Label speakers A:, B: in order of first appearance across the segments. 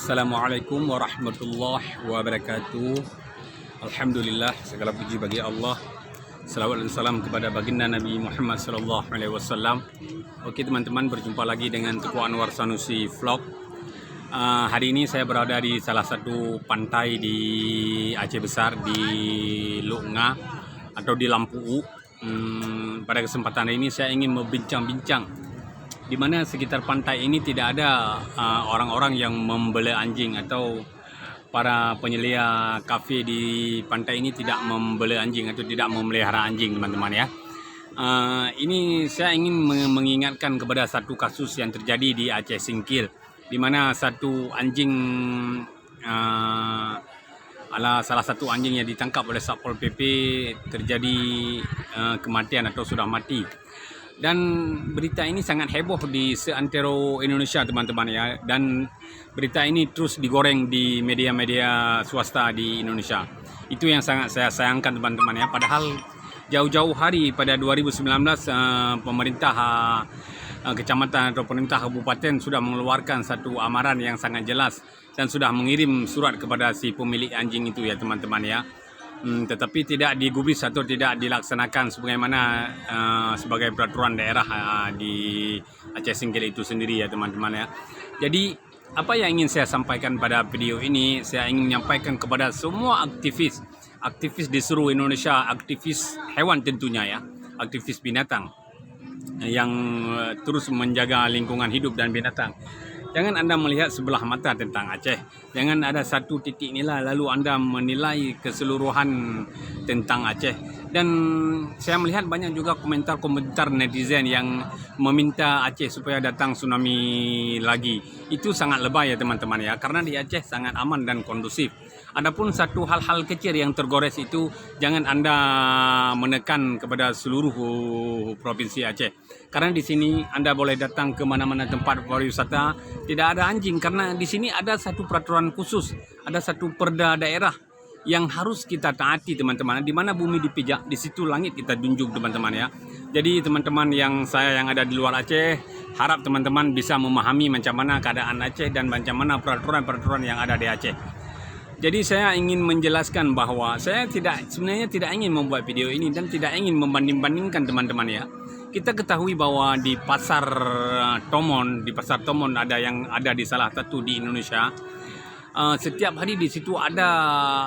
A: Assalamualaikum warahmatullahi wabarakatuh. Alhamdulillah, segala puji bagi Allah. Salawat dan salam kepada baginda Nabi Muhammad sallallahu alaihi wasallam. Oke teman-teman, berjumpa lagi dengan Teguh Anwar Sanusi Vlog. Hari ini saya berada di salah satu pantai di Aceh Besar, di Lok Nga atau di Lampu. Pada kesempatan ini saya ingin membincang-bincang di mana sekitar pantai ini tidak ada orang-orang yang membela anjing, atau para penyelia kafe di pantai ini tidak membela anjing atau tidak memelihara anjing, teman-teman ya. Ini saya ingin mengingatkan kepada satu kasus yang terjadi di Aceh Singkil, di mana satu anjing salah satu anjing yang ditangkap oleh Satpol PP terjadi kematian atau sudah mati. Dan berita ini sangat heboh di seantero Indonesia, teman-teman ya. Dan berita ini terus digoreng di media-media swasta di Indonesia. Itu yang sangat saya sayangkan, teman-teman ya. Padahal jauh-jauh hari pada 2019 pemerintah kecamatan atau pemerintah kabupaten sudah mengeluarkan satu amaran yang sangat jelas dan sudah mengirim surat kepada si pemilik anjing itu ya, teman-teman ya. Tetapi tidak digubris atau tidak dilaksanakan sebagaimana sebagai peraturan daerah di Aceh Singkil itu sendiri ya, teman-teman ya. Jadi apa yang ingin saya sampaikan pada video ini, saya ingin menyampaikan kepada semua aktivis di seluruh Indonesia, aktivis hewan tentunya ya, aktivis binatang yang terus menjaga lingkungan hidup dan binatang. Jangan Anda melihat sebelah mata tentang Aceh. Jangan ada satu titik nilai lalu Anda menilai keseluruhan tentang Aceh. Dan saya melihat banyak juga komentar-komentar netizen yang meminta Aceh supaya datang tsunami lagi. Itu sangat lebay ya, teman-teman ya. Karena di Aceh sangat aman dan kondusif. Adapun satu hal-hal kecil yang tergores itu jangan Anda menekan kepada seluruh provinsi Aceh. Karena di sini Anda boleh datang ke mana-mana tempat pariwisata, tidak ada anjing karena di sini ada satu peraturan khusus, ada satu perda daerah yang harus kita taati, teman-teman. Di mana bumi dipijak, di situ langit kita junjung, teman-teman ya. Jadi teman-teman yang ada di luar Aceh, harap teman-teman bisa memahami macam mana keadaan Aceh dan macam mana peraturan-peraturan yang ada di Aceh. Jadi saya ingin menjelaskan bahwa saya sebenarnya tidak ingin membuat video ini dan tidak ingin membanding-bandingkan, teman-teman ya. Kita ketahui bahwa di pasar Tomon, ada yang ada di salah satu di Indonesia. Setiap hari di situ ada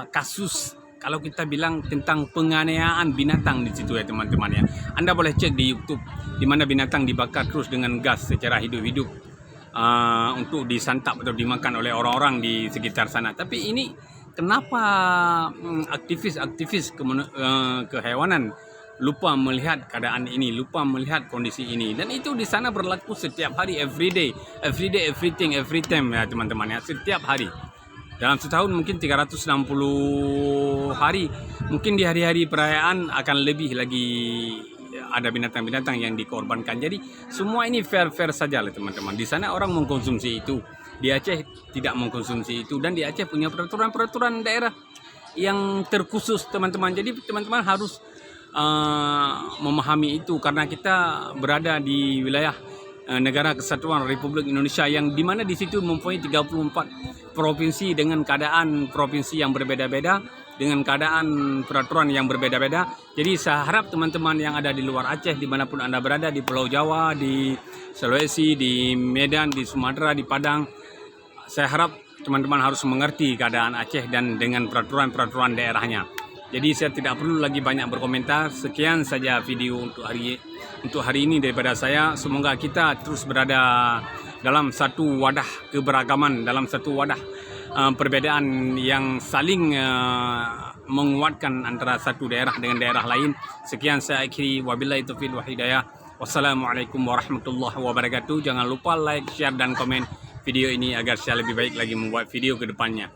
A: kasus, kalau kita bilang tentang penganiayaan binatang di situ ya, teman-teman ya. Anda boleh cek di YouTube di mana binatang dibakar terus dengan gas secara hidup-hidup untuk disantap atau dimakan oleh orang-orang di sekitar sana. Tapi ini kenapa aktivis kehewanan lupa melihat keadaan ini, lupa melihat kondisi ini. Dan itu di sana berlaku setiap hari, every day, everything, every time ya, teman-teman ya, setiap hari. Dalam setahun mungkin 360 hari, mungkin di hari-hari perayaan akan lebih lagi ada binatang-binatang yang dikorbankan. Jadi semua ini fair-fair saja lah, teman-teman. Di sana orang mengkonsumsi itu, di Aceh tidak mengkonsumsi itu, dan di Aceh punya peraturan-peraturan daerah yang terkhusus, teman-teman. Jadi teman-teman harus memahami itu, karena kita berada di wilayah negara kesatuan Republik Indonesia yang dimana di situ mempunyai 34 provinsi dengan keadaan provinsi yang berbeda-beda, dengan keadaan peraturan yang berbeda-beda. Jadi saya harap teman-teman yang ada di luar Aceh, dimanapun Anda berada, di Pulau Jawa, di Sulawesi, di Medan, di Sumatera, di Padang, saya harap teman-teman harus mengerti keadaan Aceh dan dengan peraturan-peraturan daerahnya. Jadi saya tidak perlu lagi banyak berkomentar. Sekian saja video untuk hari ini daripada saya. Semoga kita terus berada dalam satu wadah keberagaman, dalam satu wadah perbedaan yang saling menguatkan antara satu daerah dengan daerah lain. Sekian saya akhiri, wabillahi taufiq wal hidayah. Wassalamualaikum warahmatullahi wabarakatuh. Jangan lupa like, share dan komen video ini agar saya lebih baik lagi membuat video ke depannya.